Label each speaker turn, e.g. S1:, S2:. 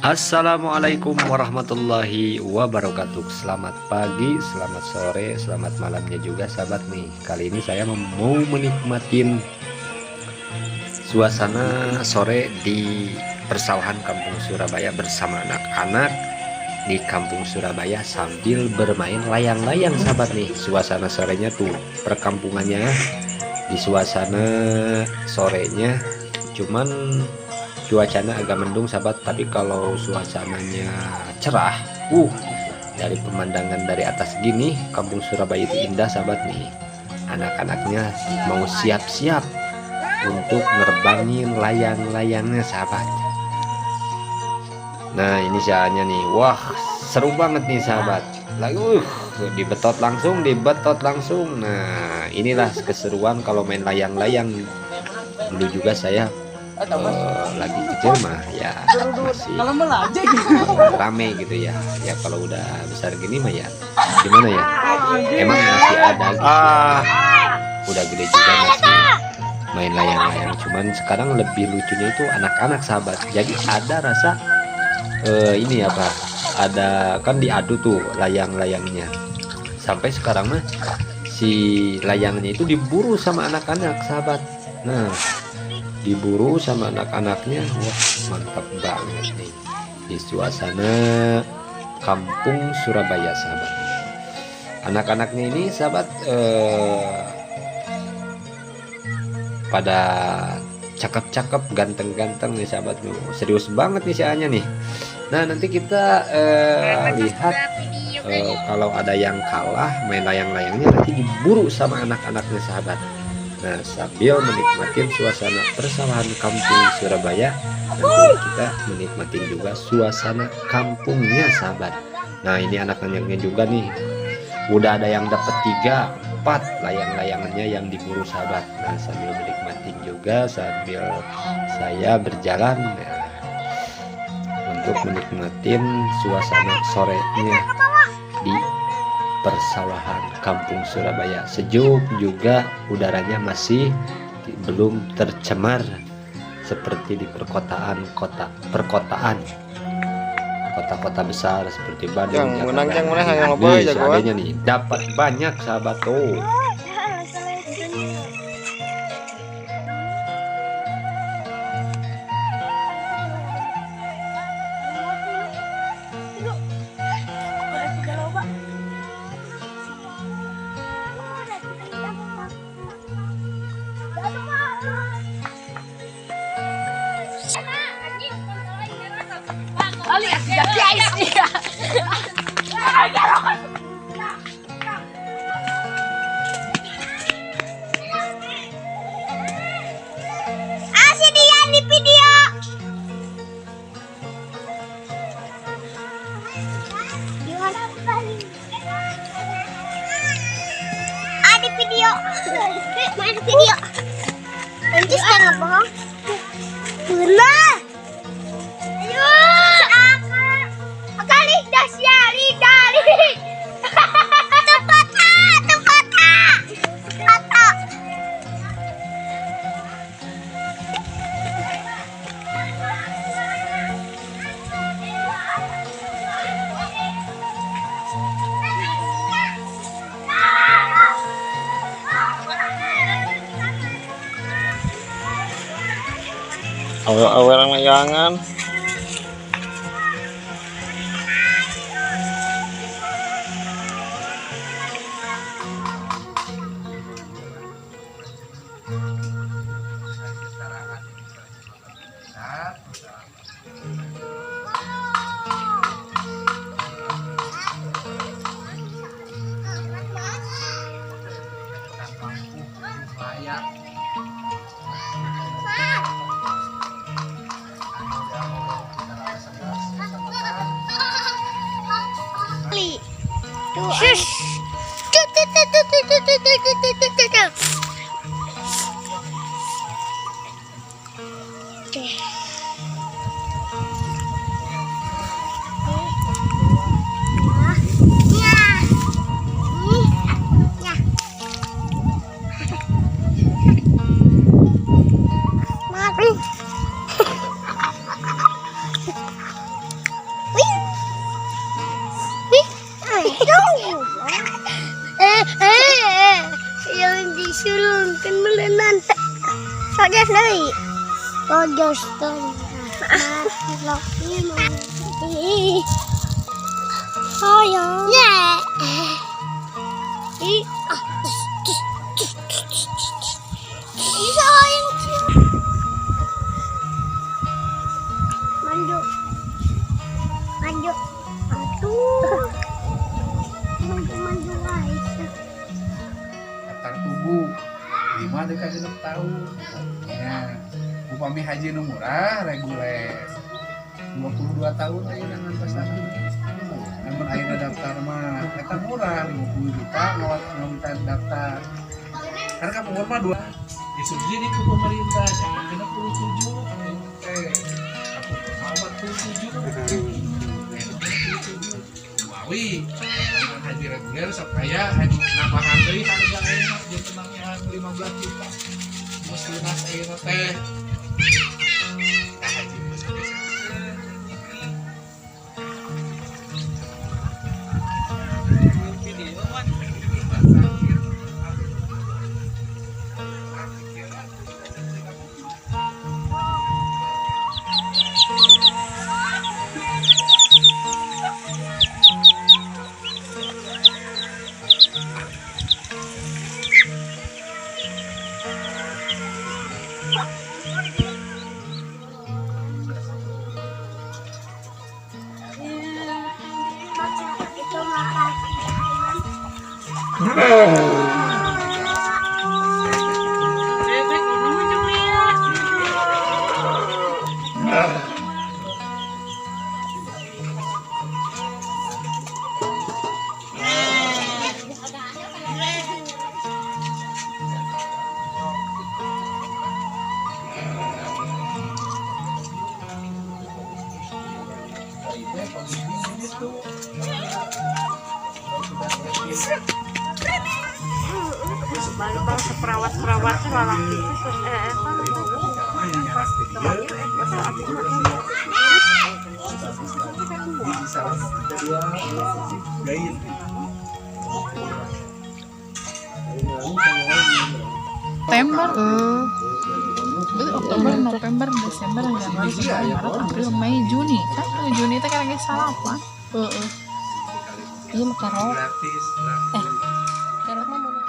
S1: Assalamualaikum warahmatullahi wabarakatuh. Selamat pagi, selamat sore, selamat malamnya juga sahabat nih. Kali ini saya mau menikmatin suasana sore di persawahan Kampung Surabaya bersama anak-anak di Kampung Surabaya sambil bermain layang-layang sahabat nih. Suasana sorenya tuh perkampungannya di suasana sorenya, cuman cuacanya agak mendung sahabat, tapi kalau suasananya cerah, dari pemandangan dari atas gini Kampung Surabaya itu indah sahabat nih. Anak-anaknya mau siap-siap untuk nerbangin layang-layangnya sahabat. Nah ini saatnya nih, wah seru banget nih sahabat. Lagi dibetot langsung. Nah inilah keseruan kalau main layang-layang. Dulu juga saya lagi kecil mah ya masih rame gitu ya. Ya kalau udah besar gini mah ya gimana ya, emang masih ada gitu. Udah gede juga masih main layang-layang, cuman sekarang lebih lucunya itu anak-anak sahabat. Jadi ada rasa ini apa, ada kan diadu tuh layang-layangnya. Sampai sekarang mah si layangnya itu diburu sama anak-anak sahabat. Nah diburu sama anak-anaknya, wah mantap banget nih di suasana Kampung Surabaya sahabat. Anak-anaknya ini sahabat pada cakep-cakep, ganteng-ganteng nih sahabat. Serius banget nih soalnya nih. Nah nanti kita lihat kalau ada yang kalah main layang-layangnya nanti diburu sama anak-anaknya sahabat. Nah sambil menikmatin suasana persawahan Kampung Surabaya, nanti kita menikmatin juga suasana kampungnya sahabat. Nah ini anak-anaknya juga nih, udah ada yang dapat 3, 4 layang-layangannya yang diburu sahabat. Nah sambil menikmatin juga sambil saya berjalan untuk menikmatin suasana sorenya di persawahan Kampung Surabaya. Sejuk juga, udaranya masih belum tercemar seperti di perkotaan kota besar seperti Bandung, Jakarta. Seadanya nih dapat banyak sahabat tuh.
S2: Asih dia di video. Ada video. Mana video? Anjir kan bohong. Benar. Ayo, akak lidah sia, lidah. Tempat.
S3: Awal layangan.
S2: Shush. Yang disulungkan melenan. Sojas lagi. Sojas lagi. Sayang. Ya. Sayang. Manju. Manju. Aduh. Manju guys.
S4: Datang tubuh 5 dekat 6 tahun ya upami haji nu murah reguler 22 tahun aja dengan pasangan namun akhirnya daftar mah eta murah 50 juta ngawita daftar harga umur mah 2 disubsidi ku pemerintah sampai 67 aku 47 Wawi haji reguler supaya nambahan deui harga enak jeung tenangnya 15 juta mus lunas ayeuna teh haji mus
S5: balik seperawat-perawat lalaki
S6: September, Oktober, November, Desember, Januari, Februari, Maret, April, Mei, Juni. Kan Juni itu kan salah apa? Iya, karo.
S4: gratis
S6: Karo mah